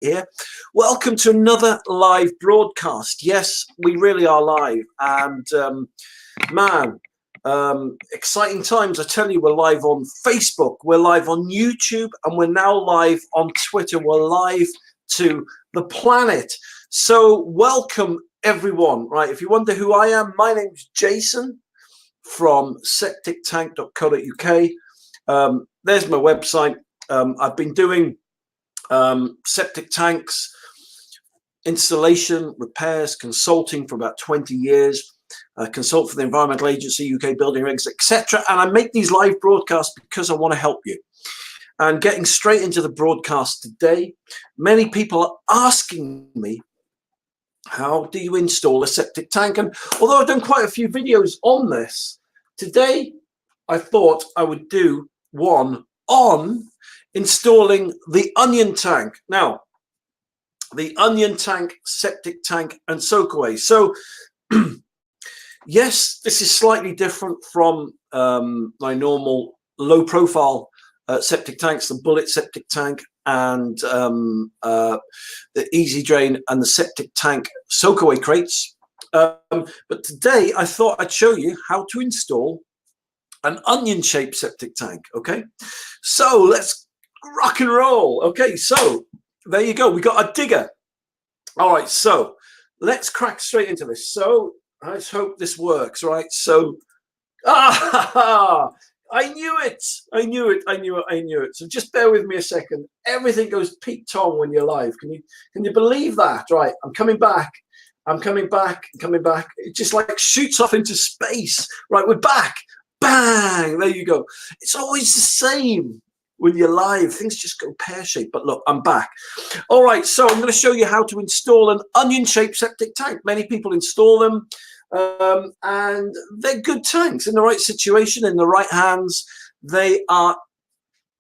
here. Welcome to another live broadcast. Yes, we really are live, and exciting times. I tell you, we're live on Facebook, we're live on YouTube, and we're now live on Twitter. We're live to the planet. So welcome everyone. Right, if you wonder who I am, my name's Jason from septictank.co.uk. There's my website. I've been doing septic tanks installation, repairs, consulting for about 20 years. Consult for the Environmental Agency, UK Building Regs, etc. And I make these live broadcasts because I want to help you. And getting straight into the broadcast today, many people are asking me, how do you install a septic tank? And although I've done quite a few videos on this, today I thought I would do one on installing the onion tank. Now, the onion tank, septic tank, and soakaway. So, yes, this is slightly different from my normal low-profile septic tanks, the bullet septic tank, and the easy drain and the septic tank soakaway crates. But today, I thought I'd show you how to install an onion-shaped septic tank. Okay, so let's rock and roll. Okay, so there you go. We got a digger. All right, so let's crack straight into this. So let's hope this works. Right, so I knew it. I knew it. I knew it. I knew it. So just bear with me a second. Everything goes Pete Tong when you're live. Can you believe that? Right, I'm coming back. I'm coming back. I'm coming back. It just like shoots off into space. Right, we're back. Bang! There you go. It's always the same when you're live. Things just go pear-shaped. But look, I'm back. All right, so I'm going to show you how to install an onion-shaped septic tank. Many people install them, and they're good tanks in the right situation, in the right hands. They are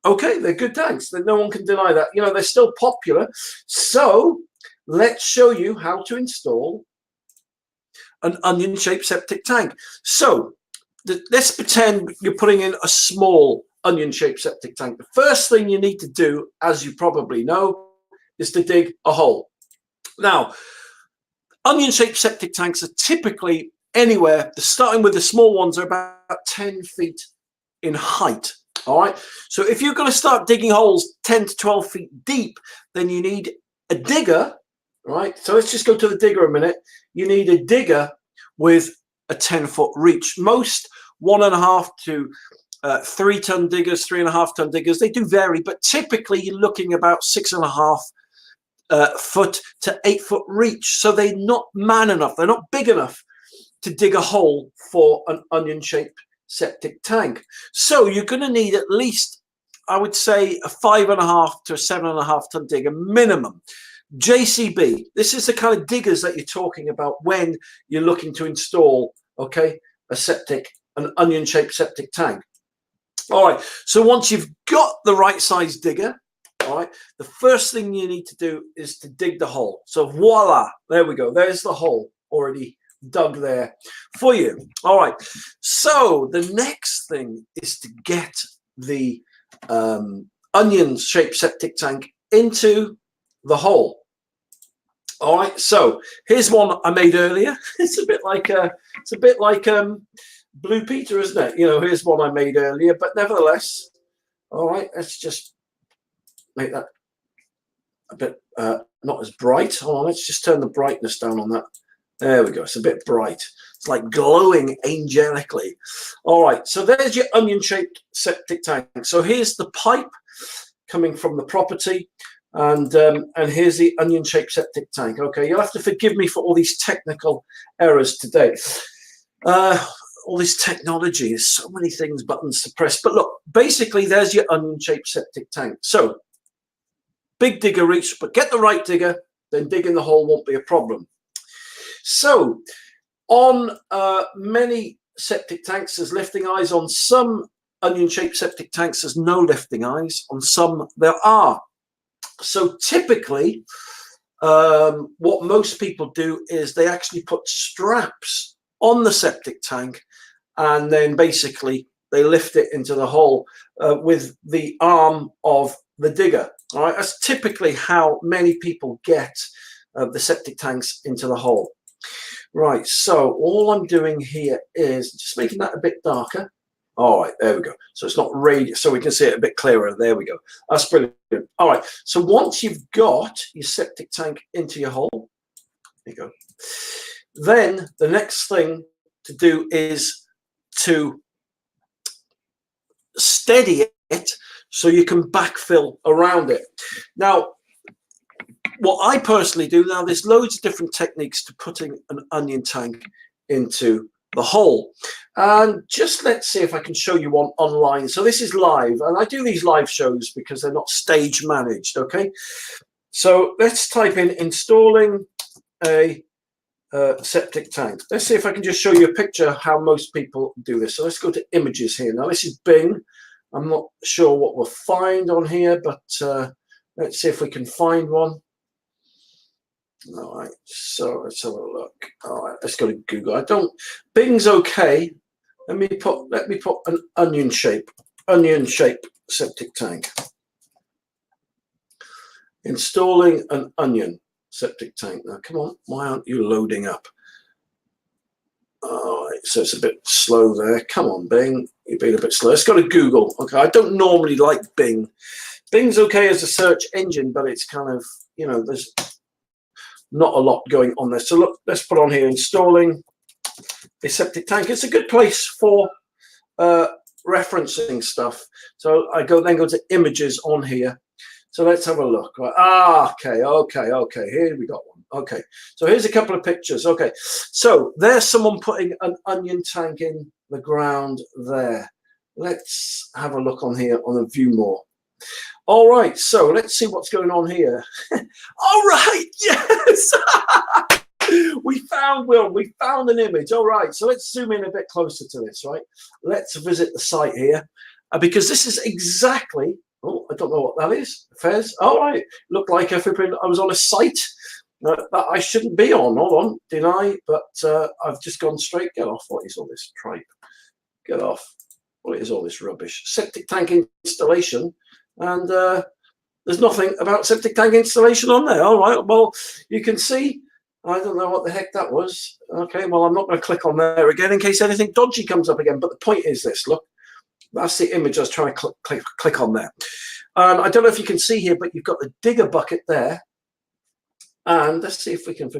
okay. They're good tanks. No one can deny that. You know, they're still popular. So let's show you how to install an onion-shaped septic tank. So let's pretend you're putting in a small onion-shaped septic tank. The first thing you need to do, as you probably know, is to dig a hole. Now, onion-shaped septic tanks are typically anywhere, starting with the small ones, are about 10 feet in height. All right. So if you're going to start digging holes 10 to 12 feet deep, then you need a digger. Right. So let's just go to the digger a minute. You need a digger with a 10-foot reach. Most 1.5 to 3-ton diggers, 3.5-ton diggers, they do vary, but typically you're looking about 6.5 foot to 8-foot reach. So they're not man enough, they're not big enough to dig a hole for an onion-shaped septic tank. So you're going to need at least, I would say, a 5.5 to a 7.5-ton digger minimum. JCB, this is the kind of diggers that you're talking about when you're looking to install, okay, an onion-shaped septic tank. All right, so once you've got the right size digger, all right, the first thing you need to do is to dig the hole. So voila, there we go. There's the hole already dug there for you. All right, so the next thing is to get the onion-shaped septic tank into the hole. All right, so here's one I made earlier. It's a bit like Blue Peter, isn't it? You know, here's one I made earlier, but nevertheless, all right, let's just make that a bit not as bright. Hold on, let's just turn the brightness down on that. There we go. It's a bit bright. It's like glowing angelically. All right, so there's your onion-shaped septic tank. So here's the pipe coming from the property. And here's the onion-shaped septic tank. Okay, you'll have to forgive me for all these technical errors today. All this technology, there's so many things, buttons to press. But look, basically, there's your onion-shaped septic tank. So, big digger reach, but get the right digger, then digging the hole won't be a problem. So, on many septic tanks, there's lifting eyes. On some onion-shaped septic tanks, there's no lifting eyes. On some, there are. So typically, what most people do is they actually put straps on the septic tank, and then basically they lift it into the hole with the arm of the digger. All right, that's typically how many people get the septic tanks into the hole. Right, so all I'm doing here is just making that a bit darker. All right, there we go. So it's not radiant, so we can see it a bit clearer. There we go. That's brilliant. All right, so once you've got your septic tank into your hole, there you go. Then the next thing to do is to steady it so you can backfill around it. Now, what I personally do, now there's loads of different techniques to putting an onion tank into the hole, and just let's see if I can show you one online. So this is live, and I do these live shows because they're not stage managed. Okay, so let's type in installing a septic tank. Let's see if I can just show you a picture how most people do this. So let's go to images here. Now this is Bing. I'm not sure what we'll find on here, but let's see if we can find one. All right, so let's have a look. All right, let's go to Google. Bing's okay. Let me put an onion shape septic tank. Installing an onion septic tank. Now, come on, why aren't you loading up? All right, so it's a bit slow there. Come on, Bing, you've been a bit slow. Let's go to Google. Okay, I don't normally like Bing. Bing's okay as a search engine, but it's kind of, you know, there's not a lot going on there. So look, let's put on here installing a septic tank. It's a good place for referencing stuff. So I then go to images on here. So let's have a look. Okay. Here we got one. Okay, so here's a couple of pictures. Okay, so there's someone putting an onion tank in the ground there. Let's have a look on here on a view more. All right, so let's see what's going on here. All right, yes. We found an image. All right, so let's zoom in a bit closer to this, right? Let's visit the site here, because this is exactly, oh, I don't know what that is. Fez. All right, looked like I was on a site that I shouldn't be on. Hold on, deny, but I've just gone straight. Get off. What is all this tripe? Get off. What is all this rubbish? Septic tank installation. And there's nothing about septic tank installation on there. All right, well, you can see, I don't know what the heck that was. Okay, well, I'm not going to click on there again in case anything dodgy comes up again. But the point is this, look, that's the image I was trying to click on there. And I don't know if you can see here, but you've got the digger bucket there. And let's see if we can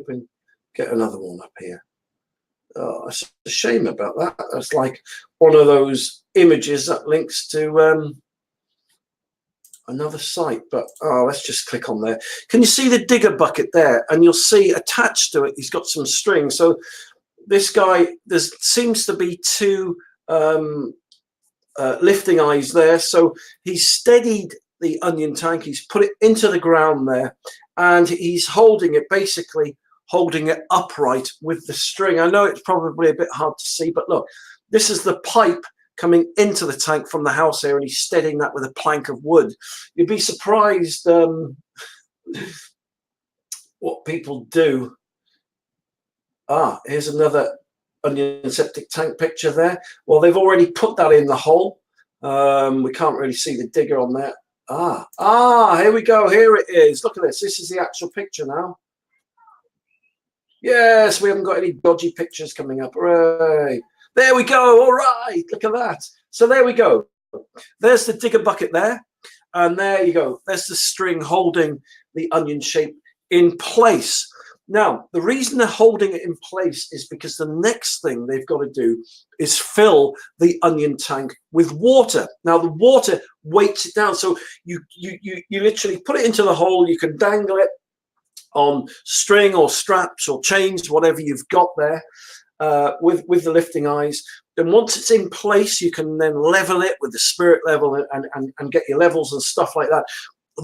get another one up here. Oh, it's a shame about that. That's like one of those images that links to another site, but let's just click on there. Can you see the digger bucket there? And you'll see attached to it, he's got some string. So this guy, there seems to be two lifting eyes there. So he's steadied the onion tank, he's put it into the ground there, and he's holding it, basically holding it upright with the string. I know it's probably a bit hard to see, but look, this is the pipe coming into the tank from the house here, and he's steadying that with a plank of wood. You'd be surprised what people do. Here's another onion septic tank picture there. Well, they've already put that in the hole. We can't really see the digger on there. Here we go. Here it is. Look at this. This is the actual picture now. Yes, we haven't got any dodgy pictures coming up. Hooray. There we go. All right. Look at that. So there we go. There's the digger bucket there. And there you go. There's the string holding the onion shape in place. Now, the reason they're holding it in place is because the next thing they've got to do is fill the onion tank with water. Now, the water weights it down. So you literally put it into the hole. You can dangle it on string or straps or chains, whatever you've got there. With the lifting eyes. Then once it's in place, you can then level it with the spirit level and get your levels and stuff like that.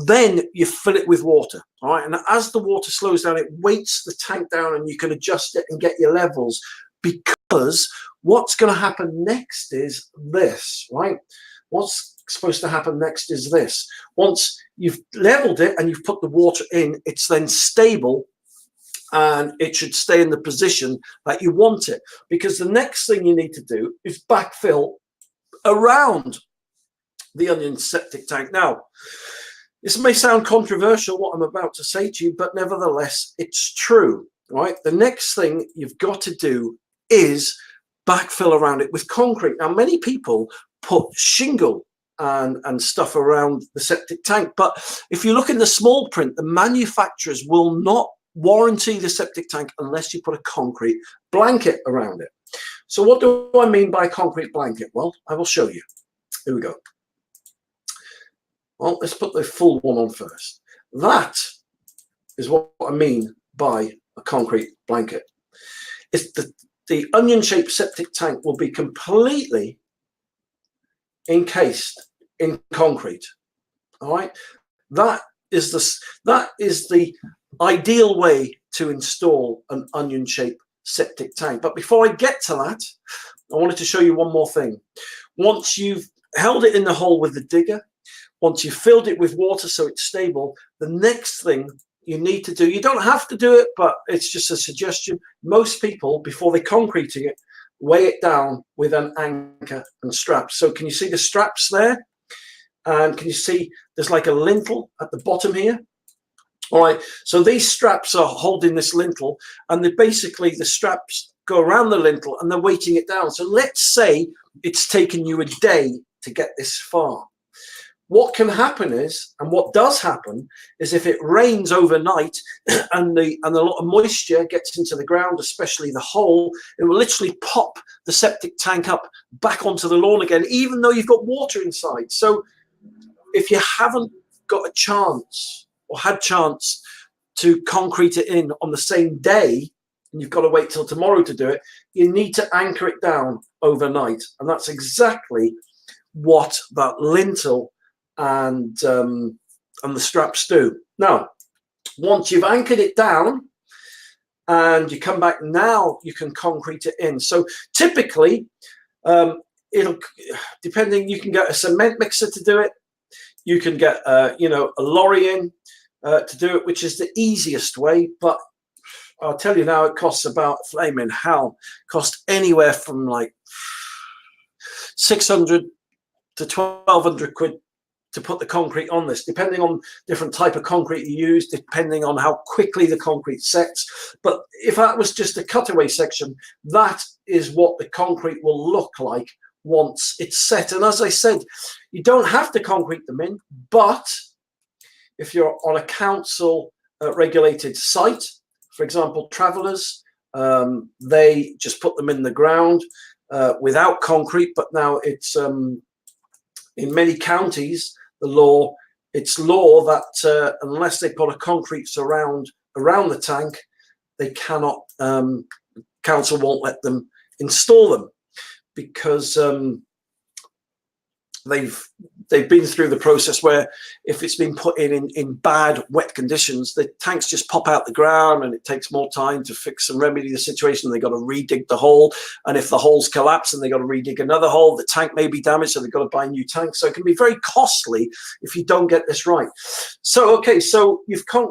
Then you fill it with water. All right, and as the water slows down, it weights the tank down, and you can adjust it and get your levels. Because what's going to happen next is this, right? What's supposed to happen next is this. Once you've leveled it and you've put the water in, it's then stable. And it should stay in the position that you want it, because the next thing you need to do is backfill around the onion septic tank. Now, This may sound controversial, what I'm about to say to you, but nevertheless, it's true, right? The next thing you've got to do is backfill around it with concrete. Now, many people put shingle and stuff around the septic tank, but if you look in the small print, the manufacturers will not warranty the septic tank unless you put a concrete blanket around it. So what do I mean by concrete blanket? Well, I will show you. Here we go. Well, let's put the full one on first. That is what I mean by a concrete blanket. It's the onion-shaped septic tank will be completely encased in concrete. All right, that is the ideal way to install an onion-shaped septic tank. But before I get to that, I wanted to show you one more thing. Once you've held it in the hole with the digger, once you've filled it with water so it's stable, the next thing you need to do, you don't have to do it, but it's just a suggestion. Most people, before they're concreting it, weigh it down with an anchor and straps. So can you see the straps there? And can you see there's like a lintel at the bottom here? All right, so these straps are holding this lintel, and basically the straps go around the lintel and they're weighting it down. So let's say it's taken you a day to get this far. What can happen is, and what does happen, is if it rains overnight and a lot of moisture gets into the ground, especially the hole, it will literally pop the septic tank up back onto the lawn again, even though you've got water inside. So if you haven't got a chance or had chance to concrete it in on the same day, and you've got to wait till tomorrow to do it, you need to anchor it down overnight. And that's exactly what that lintel and the straps do. Now, once you've anchored it down and you come back, now you can concrete it in. So typically, it'll, depending, you can get a cement mixer to do it. You can get a lorry in to do it, which is the easiest way. But I'll tell you now, it costs about flaming hell. Costs anywhere from like 600 to 1,200 quid to put the concrete on this, depending on different type of concrete you use, depending on how quickly the concrete sets. But if that was just a cutaway section, that is what the concrete will look like once it's set. And as I said, you don't have to concrete them in, but if you're on a council regulated site, for example, Travellers, they just put them in the ground without concrete. But now it's in many counties, it's law that unless they put a concrete surround around the tank, they cannot, council won't let them install them, because they've been through the process where if it's been put in bad wet conditions, the tanks just pop out the ground and it takes more time to fix and remedy the situation. They got to redig the hole, and if the holes collapse and they got to redig another hole, the tank may be damaged, so they've got to buy new tanks. So it can be very costly if you don't get this right. So okay, so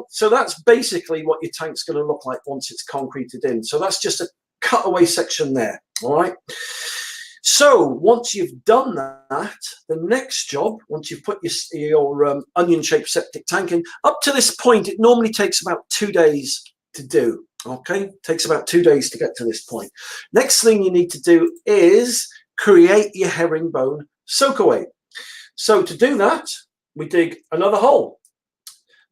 so that's basically what your tank's going to look like once it's concreted in. So that's just a cutaway section there. All right. So once you've done that, the next job, once you've put your onion-shaped septic tank in, up to this point, it normally takes about 2 days to do. Okay, takes about 2 days to get to this point. Next thing you need to do is create your herringbone soakaway. So to do that, we dig another hole.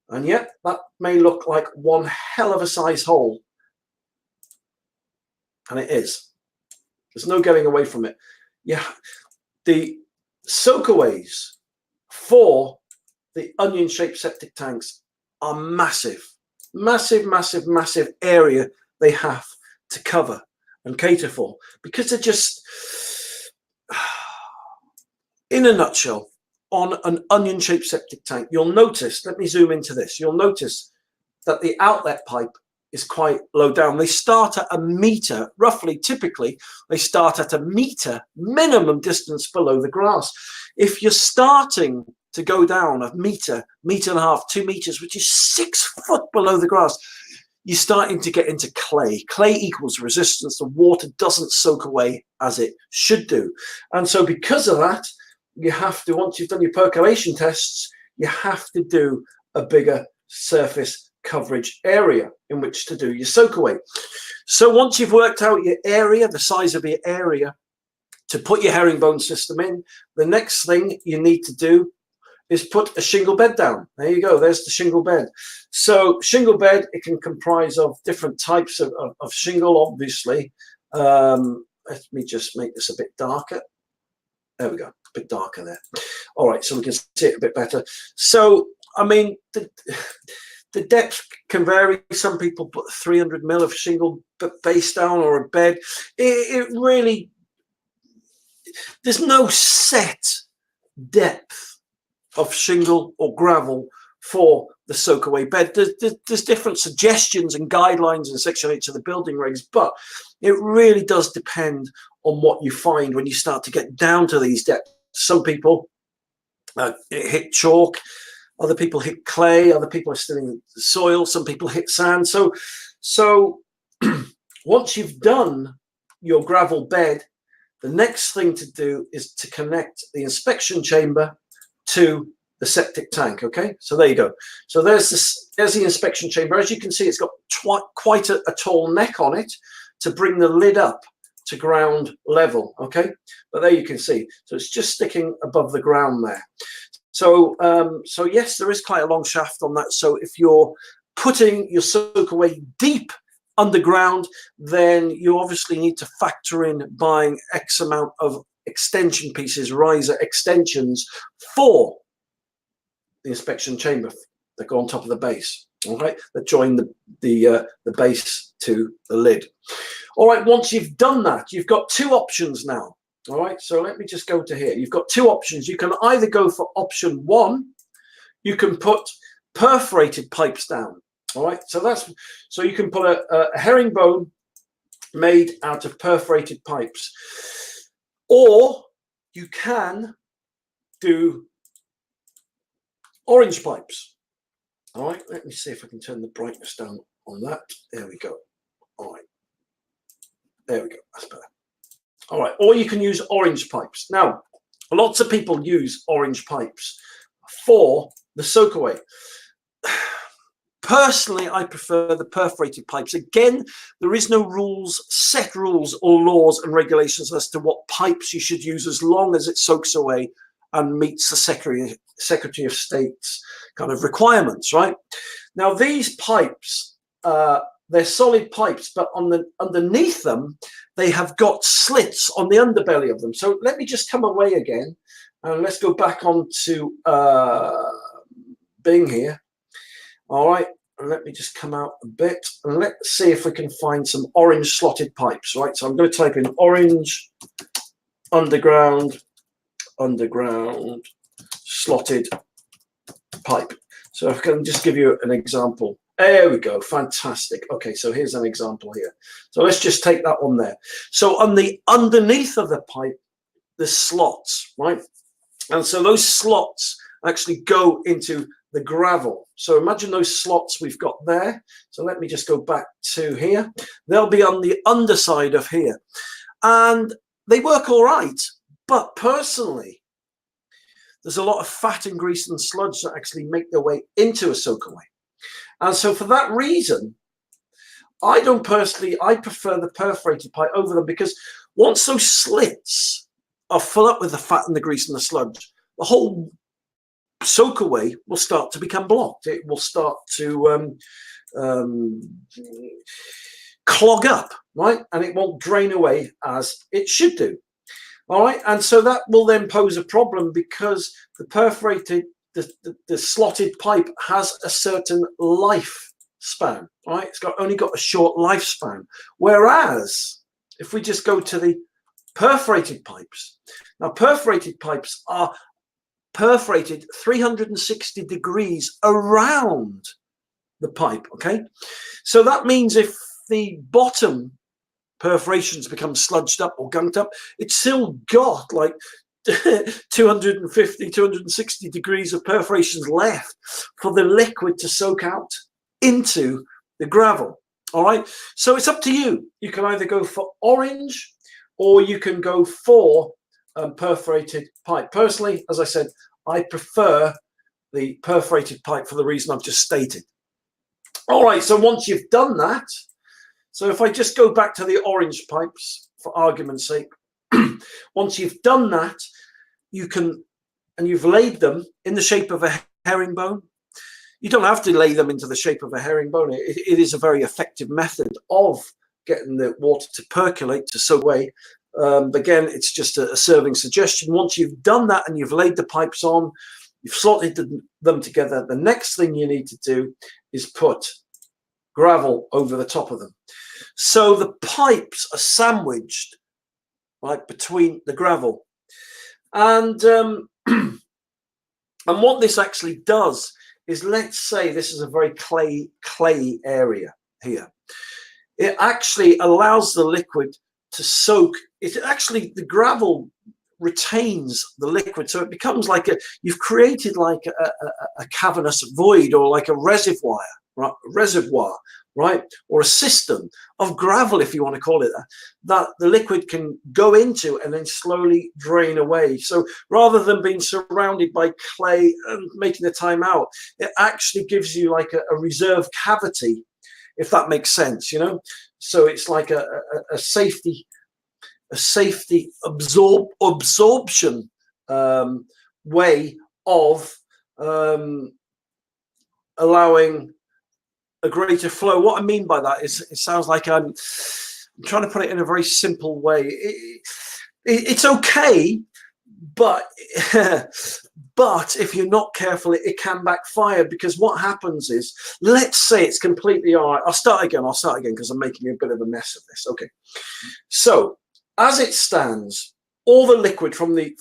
And yet that may look like one hell of a size hole. And it is. There's no getting away from it. Yeah, the soakaways for the onion-shaped septic tanks are massive, massive, massive, massive area they have to cover and cater for, because they're just, in a nutshell, on an onion-shaped septic tank, you'll notice, let me zoom into this, you'll notice that the outlet pipe is quite low down. They start at a meter, roughly, typically, they start at a meter minimum distance below the grass. If you're starting to go down a meter, meter and a half, 2 meters, which is 6 foot below the grass, you're starting to get into clay. Clay equals resistance. The water doesn't soak away as it should do. And so because of that, you have to, once you've done your percolation tests, you have to do a bigger surface coverage area in which to do your soakaway. So once you've worked out your area, the size of your area to put your herringbone system in, the next thing you need to do is put a shingle bed down. There you go, there's the shingle bed. So shingle bed, it can comprise of different types of shingle, obviously. Let me just make this a bit darker. There we go, a bit darker there. All right, so we can see it a bit better. So, I mean, the depth can vary. Some people put 300 mil of shingle base down or a bed. It really, there's no set depth of shingle or gravel for the soakaway bed. There's different suggestions and guidelines in Section 8 of the building regs, but it really does depend on what you find when you start to get down to these depths. Some people hit chalk, other people hit clay, other people are still in the soil, some people hit sand. So once you've done your gravel bed, the next thing to do is to connect the inspection chamber to the septic tank. Okay, so there you go. So there's the inspection chamber. As you can see, it's got quite a tall neck on it to bring the lid up to ground level. Okay, but there you can see, so it's just sticking above the ground there. So so yes, there is quite a long shaft on that. So if you're putting your soakaway deep underground, then you obviously need to factor in buying X amount of extension pieces, riser extensions for the inspection chamber that go on top of the base. All right, that join the base to the lid. All right, once you've done that, you've got two options now. All right, so let me just go to here. You've got two options. You can either go for option one, you can put perforated pipes down. All right, so you can put a herringbone made out of perforated pipes, or you can do orange pipes. All right, let me see if I can turn the brightness down on that. There we go. All right, there we go, that's better. All right, or you can use orange pipes. Now, lots of people use orange pipes for the soakaway. Personally, I prefer the perforated pipes. Again, there is no set rules or laws and regulations as to what pipes you should use, as long as it soaks away and meets the Secretary of State's kind of requirements, right? Now, these pipes, they're solid pipes, but underneath them, they have got slits on the underbelly of them. So let me just come away again, and let's go back onto Bing here. All right, and let me just come out a bit, and let's see if we can find some orange slotted pipes, right? So I'm going to type in orange underground slotted pipe. So I can just give you an example. There we go, fantastic. Okay, so here's an example here. So let's just take that one there. So on the underneath of the pipe, there's slots, right? And so those slots actually go into the gravel. So imagine those slots we've got there. So let me just go back to here. They'll be on the underside of here. And they work all right. But personally, there's a lot of fat and grease and sludge that actually make their way into a soakaway. And so for that reason, I prefer the perforated pipe over them, because once those slits are full up with the fat and the grease and the sludge, the whole soakaway will start to become blocked. It will start to clog up, right? And it won't drain away as it should do. All right, and so that will then pose a problem, because the perforated, the slotted pipe has a certain lifespan, right? It's only got a short lifespan. Whereas if we just go to the perforated pipes, now perforated pipes are perforated 360 degrees around the pipe, okay? So that means if the bottom perforations become sludged up or gunked up, it's still got like 250, 260 degrees of perforations left for the liquid to soak out into the gravel. All right, so it's up to you. You can either go for orange or you can go for perforated pipe. Personally, as I said, I prefer the perforated pipe for the reason I've just stated. All right, so once you've done that, so if I just go back to the orange pipes for argument's sake, once you've done that, you can, and you've laid them in the shape of a herringbone. You don't have to lay them into the shape of a herringbone. It is a very effective method of getting the water to percolate, to soak away. Again, it's just a serving suggestion. Once you've done that and you've laid the pipes on, you've slotted them together, the next thing you need to do is put gravel over the top of them. So the pipes are sandwiched right between the gravel. And and what this actually does is, let's say this is a very clay area here. It actually allows the liquid to soak. It actually, the gravel retains the liquid, so it becomes like you've created like a cavernous void, or like a reservoir, right? Or a system of gravel, if you want to call it that the liquid can go into and then slowly drain away. So rather than being surrounded by clay and making the time out, it actually gives you like a reserve cavity, if that makes sense, you know. So it's like a safety absorption way of allowing a greater flow. What I mean by that is, it sounds like I'm trying to put it in a very simple way. It's okay, but but if you're not careful, it can backfire, because what happens is, let's say it's completely all right. I'll start again because I'm making a bit of a mess of this. Okay, so as it stands, all the liquid from the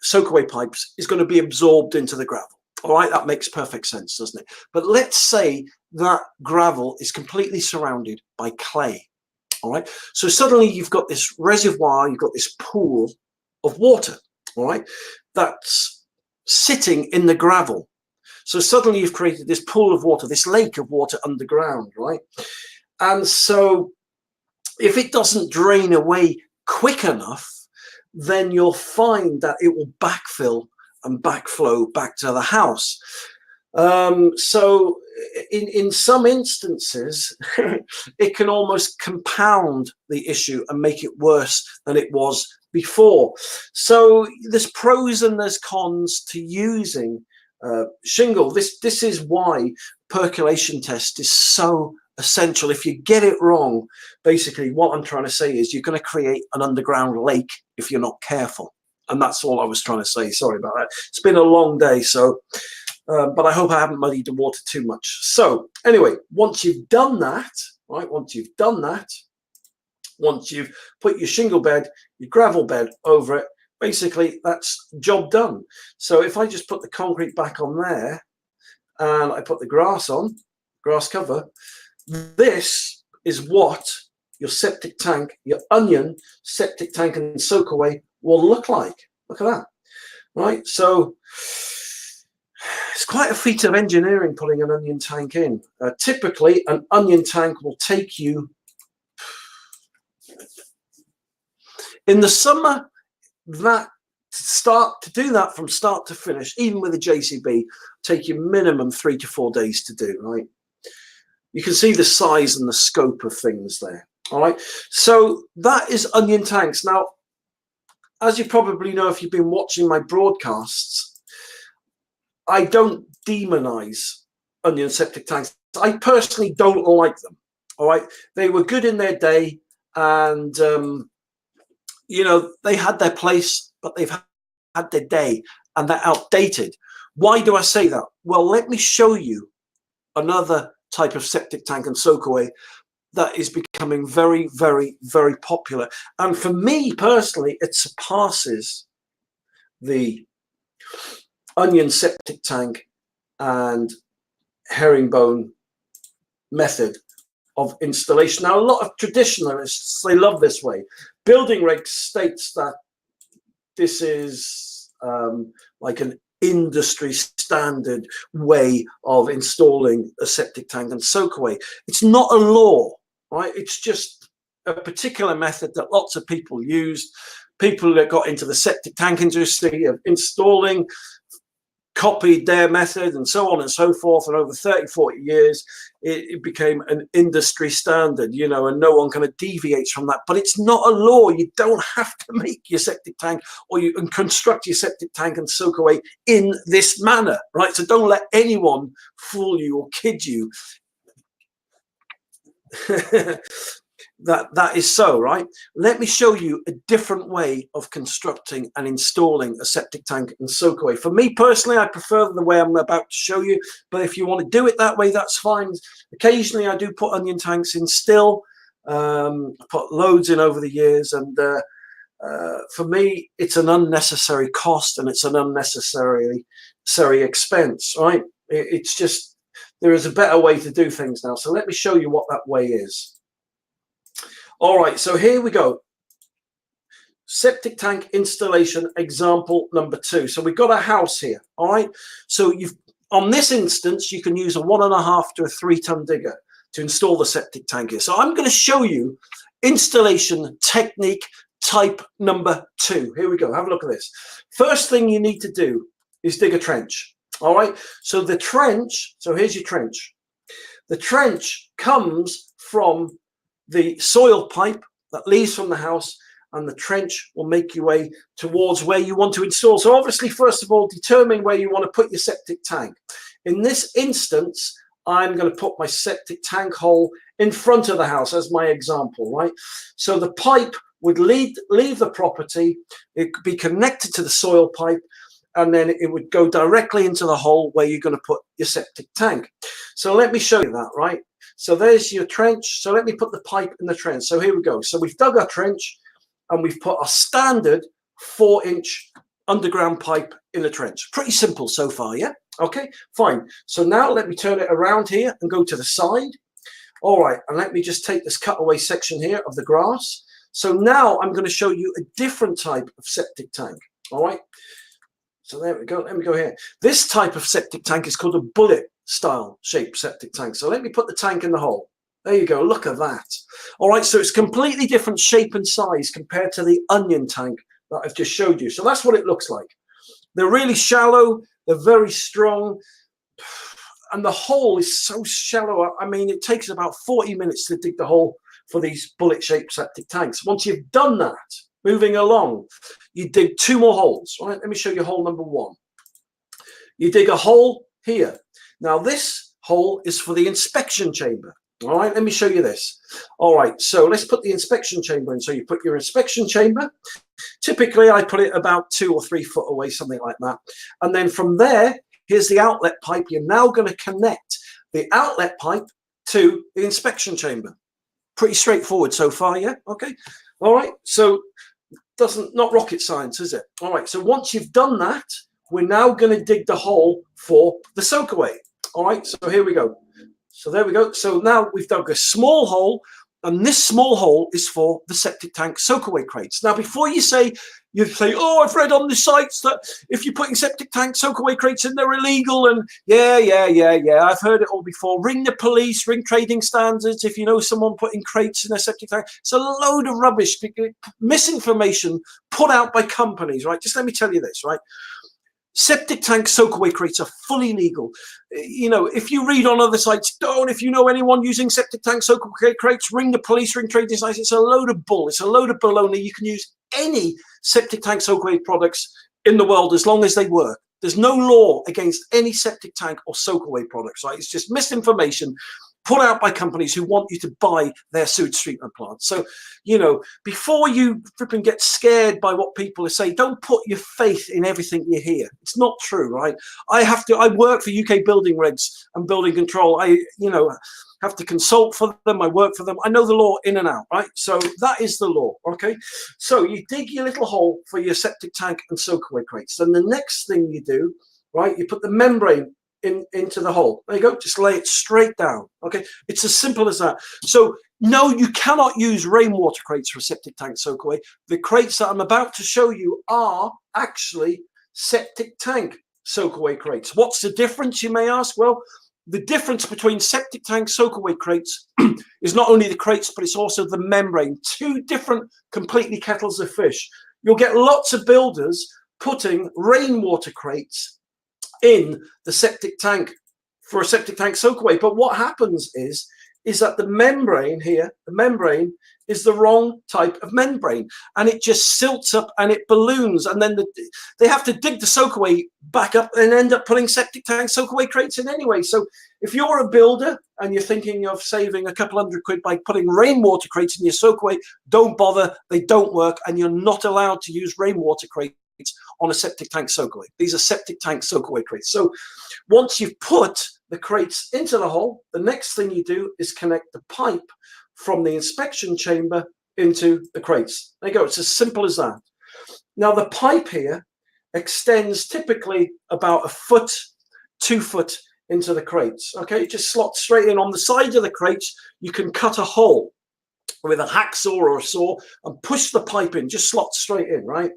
soakaway pipes is going to be absorbed into the gravel. All right, that makes perfect sense, doesn't it? But let's say that gravel is completely surrounded by clay. All right, so suddenly you've got this reservoir, you've got this pool of water, all right, that's sitting in the gravel. So suddenly you've created this pool of water, this lake of water underground, right? And so if it doesn't drain away quick enough, then you'll find that it will backfill and backflow back to the house. So in some instances, it can almost compound the issue and make it worse than it was before. So there's pros and there's cons to using shingle. This is why percolation test is so essential. If you get it wrong, basically what I'm trying to say is you're going to create an underground lake if you're not careful. And that's all I was trying to say. Sorry about that. It's been a long day, so but I hope I haven't muddied the water too much. So anyway, once you've done that, right, once you've put your shingle bed, your gravel bed over it, basically that's job done. So if I just put the concrete back on there and I put the grass cover, this is what your septic tank, your onion septic tank and soakaway will look like. Look at that, right? So it's quite a feat of engineering putting an onion tank in. Typically, an onion tank will take you, in the summer, to do that from start to finish, even with a JCB, take you minimum 3 to 4 days to do, right? You can see the size and the scope of things there, all right? So that is onion tanks. Now, as you probably know, if you've been watching my broadcasts, I don't demonize onion septic tanks. I personally don't like them, all right? They were good in their day, and, you know, they had their place, but they've had their day, and they're outdated. Why do I say that? Well, let me show you another type of septic tank and soakaway that is becoming very, very, very popular. And for me personally, it surpasses the onion septic tank and herringbone method of installation. Now, a lot of traditionalists, they love this way. Building Regs states that this is like an industry standard way of installing a septic tank and soakaway. It's not a law, right? It's just a particular method that lots of people use. People that got into the septic tank industry of installing copied their method and so on and so forth. And over 30, 40 years, it became an industry standard, you know, and no one kind of deviates from that. But it's not a law. You don't have to make your septic tank or you can construct your septic tank and soak away in this manner, right? So don't let anyone fool you or kid you. that is so, right? Let me show you a different way of constructing and installing a septic tank and soak away. For me personally, I prefer the way I'm about to show you, but if you want to do it that way, that's fine. Occasionally I do put onion tanks in still. Put loads in over the years, and for me it's an unnecessary cost and it's an unnecessary expense, right? It's just, there is a better way to do things now. So let me show you what that way is. All right, so here we go. Septic tank installation example number 2. So we've got a house here. All right, so on this instance you can use a 1.5 to a 3 ton digger to install the septic tank here. So I'm going to show you installation technique type number 2. Here we go. Have a look at this. First thing you need to do is dig a trench. All right, so the trench, so here's your trench. The trench comes from the soil pipe that leaves from the house, and the trench will make your way towards where you want to install. So obviously, first of all, determine where you want to put your septic tank. In this instance, I'm going to put my septic tank hole in front of the house as my example, right? So the pipe would leave the property, it could be connected to the soil pipe, and then it would go directly into the hole where you're going to put your septic tank. So let me show you that, right? So there's your trench. So let me put the pipe in the trench. So here we go. So we've dug our trench and we've put a standard 4-inch underground pipe in the trench. Pretty simple so far, yeah? Okay, fine. So now let me turn it around here and go to the side. All right, and let me just take this cutaway section here of the grass. So now I'm going to show you a different type of septic tank. All right. So there we go. Let me go here. This type of septic tank is called a bullet style shaped septic tank. So let me put the tank in the hole. There you go. Look at that. All right. So it's completely different shape and size compared to the onion tank that I've just showed you. So that's what it looks like. They're really shallow. They're very strong. And the hole is so shallow. I mean, it takes about 40 minutes to dig the hole for these bullet shaped septic tanks. Once you've done that, moving along, you dig 2 more holes. All right, let me show you hole number 1. You dig a hole here. Now this hole is for the inspection chamber. All right, let me show you this. All right, so let's put the inspection chamber in. So you put your inspection chamber. Typically, I put it about 2 or 3 foot away, something like that. And then from there, here's the outlet pipe. You're now going to connect the outlet pipe to the inspection chamber. Pretty straightforward so far, yeah? Okay. All right, so not rocket science, is it? All right, so once you've done that, we're now going to dig the hole for the soakaway. All right, so here we go. So there we go. So now we've dug a small hole, and this small hole is for the septic tank soakaway crates. Now, before you say, oh, I've read on the sites that if you're putting septic tank soakaway crates in, they're illegal. And yeah, I've heard it all before. Ring the police, ring trading standards if you know someone putting crates in their septic tank. It's a load of rubbish, misinformation put out by companies, right? Just let me tell you this, right? Septic tank soakaway crates are fully legal. You know, if you read on other sites, if you know anyone using septic tank soakaway crates, ring the police, ring trading sites. It's a load of bull. It's a load of baloney. You can use any septic tank soakaway products in the world as long as they work. There's no law against any septic tank or soakaway products, right? It's just misinformation put out by companies who want you to buy their sewage treatment plants. So, you know, before you flipping get scared by what people say, don't put your faith in everything you hear. It's not true, right? I work for UK building regs and building control. I have to consult for them. I work for them. I know the law in and out, right? So that is the law, okay? So you dig your little hole for your septic tank and soakaway crates. Then the next thing you do, right, you put the membrane into the hole. There you go. Just lay it straight down. Okay, it's as simple as that. So no, you cannot use rainwater crates for septic tank soakaway. The crates that I'm about to show you are actually septic tank soakaway crates. What's the difference, you may ask? Well, the difference between septic tank soakaway crates is not only the crates, but it's also the membrane. 2 different completely kettles of fish. You'll get lots of builders putting rainwater crates in the septic tank for a septic tank soakaway. But what happens is that the membrane here, the membrane is the wrong type of membrane, and it just silts up and it balloons, and then they have to dig the soakaway back up and end up putting septic tank soakaway crates in anyway. So if you're a builder and you're thinking of saving a couple £100 by putting rainwater crates in your soakaway, don't bother. They don't work, and you're not allowed to use rainwater crates on a septic tank soakaway. These are septic tank soakaway crates. So once you've put the crates into the hole, the next thing you do is connect the pipe from the inspection chamber into the crates. There you go. It's as simple as that. Now the pipe here extends typically about 1 foot, 2 foot into the crates. Okay, it just slots straight in. On the side of the crates, you can cut a hole with a hacksaw or a saw and push the pipe in, just slots straight in, right?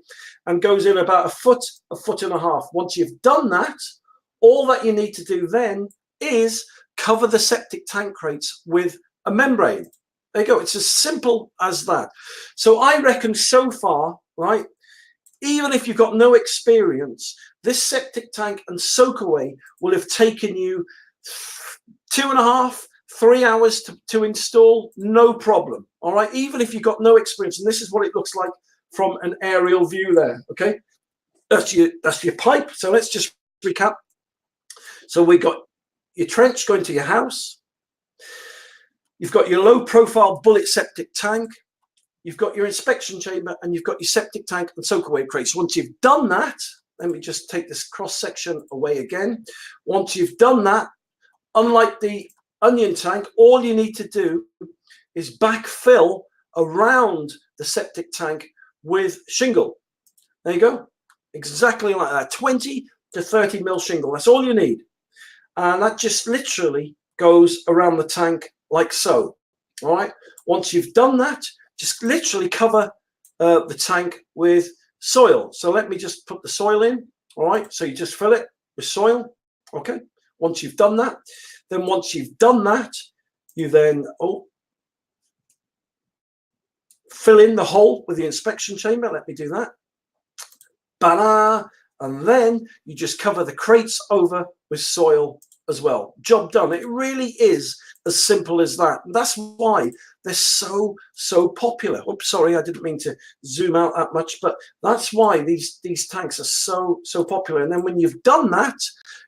And goes in about 1 foot, 1.5 foot. Once you've done that, all that you need to do then is cover the septic tank crates with a membrane. There you go. It's as simple as that. So I reckon so far, right, even if you've got no experience, this septic tank and soakaway will have taken you 2.5, 3 hours to install, no problem. All right, even if you've got no experience. And this is what it looks like from an aerial view there. Okay, that's your pipe. So let's just recap. So we got your trench going to your house. You've got your low profile bullet septic tank. You've got your inspection chamber, and you've got your septic tank and soakaway crates. Once you've done that, let me just take this cross section away again. Once you've done that, unlike the onion tank, all you need to do is backfill around the septic tank with shingle. There you go. Exactly like that. 20 to 30 mil shingle. That's all you need. And that just literally goes around the tank like so. All right. Once you've done that, just literally cover the tank with soil. So let me just put the soil in. All right. So you just fill it with soil. Okay. Once you've done that, you then fill in the hole with the inspection chamber. Let me do that. Ba-da! And then you just cover the crates over with soil as well. Job done. It really is as simple as that. And that's why they're so popular. Oops, sorry, I didn't mean to zoom out that much, but that's why these tanks are so popular. And then when you've done that,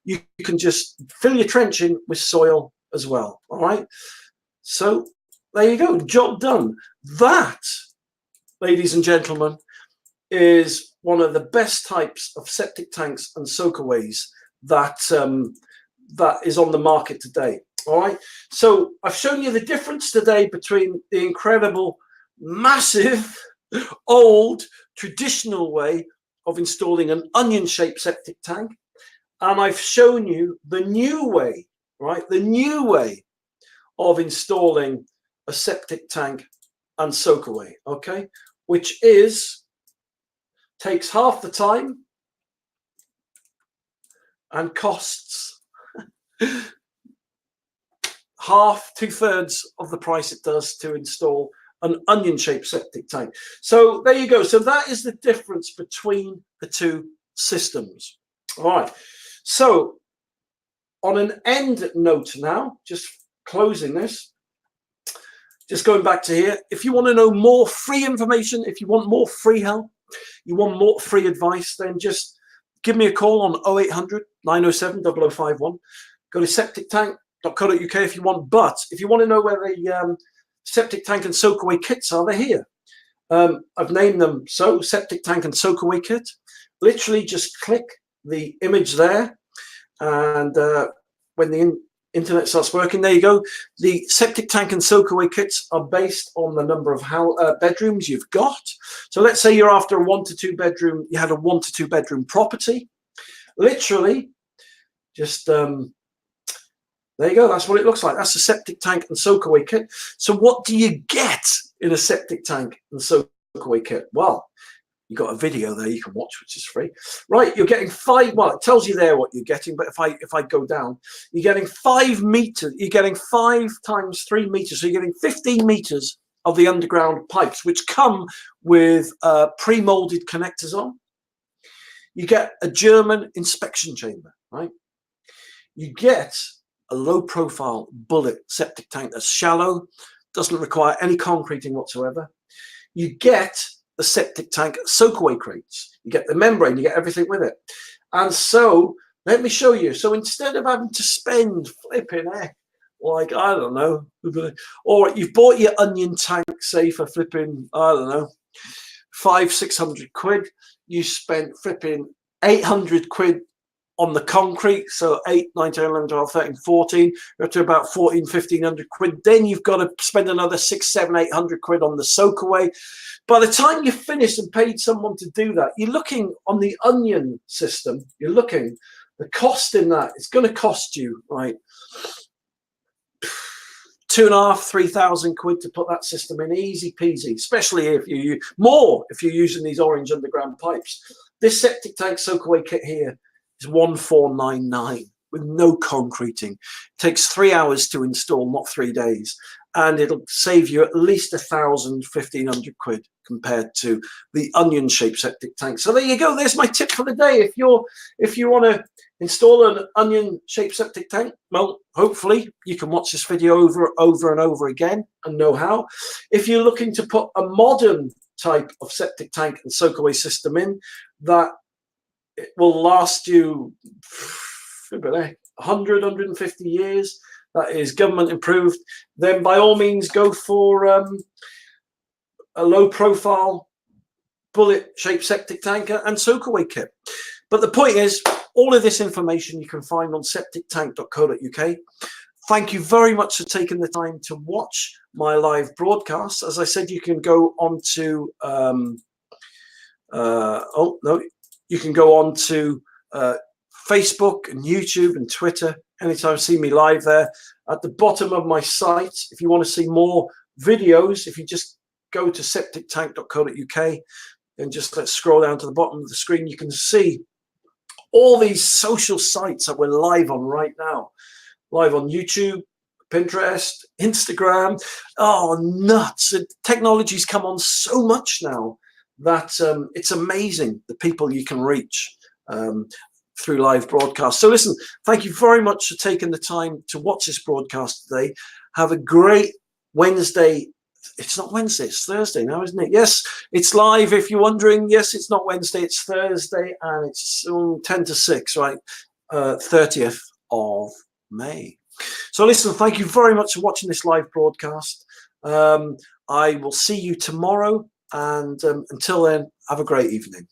you can just fill your trench in with soil as well. All right. So there you go. Job done. That, ladies and gentlemen, is one of the best types of septic tanks and soakaways that is on the market today. All right. So I've shown you the difference today between the incredible, massive, old, traditional way of installing an onion-shaped septic tank, and I've shown you the new way, right? The new way of installing a septic tank and soakaway, okay? Which takes half the time and costs half, 2/3 of the price it does to install an onion-shaped septic tank. So there you go. So that is the difference between the two systems. All right. So on an end note now, just closing this, just going back to here, if you want to know more free information, if you want more free help, you want more free advice, then just give me a call on 0800 907 0051. Go to septictank.co.uk if you want. But if you want to know where the septic tank and soakaway kits are, they're here. I've named them so, septic tank and soakaway kit. Literally just click the image there, and when the internet starts working, there you go. The septic tank and soakaway kits are based on the number of bedrooms you've got. So let's say you're after a 1 to 2 bedroom, you had a 1 to 2 bedroom property. Literally just there you go. That's what it looks like. That's a septic tank and soakaway kit. So what do you get in a septic tank and soakaway kit? Well, you got a video there you can watch, which is free. Right, you're getting 5. Well, it tells you there what you're getting, but if I go down, you're getting 5 meters. You're getting 5 times 3 meters. So you're getting 15 meters of the underground pipes, which come with pre-molded connectors on. You get a German inspection chamber. right? You get a low profile bullet septic tank that's shallow, doesn't require any concreting whatsoever. You get the septic tank soakaway crates. You get the membrane, you get everything with it. And so let me show you. So instead of having to spend flipping heck, like, I don't know, or you've bought your onion tank, say, for flipping, I don't know, 500-600 quid, you spent flipping 800 quid on the concrete, so 8, 9, 10, 11, 12, 13, 14, you're up to about 1,500 quid. Then you've got to spend another 600, 700, 800 quid on the soakaway. By the time you finish and paid someone to do that, you're looking on the onion system, you're looking, the cost in that, it's going to cost you, right, 2,500, 3,000 quid to put that system in, easy peasy, especially if you more if you're using these orange underground pipes. This septic tank soakaway kit here is 1,499 with no concreting. It takes 3 hours to install, not 3 days, and it'll save you at least 1,000, 1,500 quid compared to the onion-shaped septic tank. So there you go. There's my tip for the day. If you want to install an onion-shaped septic tank, well, hopefully you can watch this video over and over again and know how. If you're looking to put a modern type of septic tank and soakaway system in that it will last you 100, 150 years, that is government improved, then by all means go for a low profile bullet shaped septic tank and soakaway kit. But the point is, all of this information you can find on septictank.co.uk. Thank you very much for taking the time to watch my live broadcast. As I said, you can go on to you can go on to Facebook and YouTube and Twitter anytime. See me live there. At the bottom of my site, if you want to see more videos, if you just go to septictank.co.uk and just let's scroll down to the bottom of the screen, you can see all these social sites that we're live on right now. Live on YouTube, Pinterest, Instagram. Oh, nuts. Technology's come on so much now that it's amazing the people you can reach through live broadcasts. So listen, thank you very much for taking the time to watch this broadcast today. Have a great Wednesday. It's not Wednesday, it's Thursday now, isn't it? Yes, it's live. If you're wondering, yes, it's not Wednesday, it's Thursday, and it's 10 to 6, right? 30th of May. So listen, thank you very much for watching this live broadcast. I will see you tomorrow, and until then, have a great evening.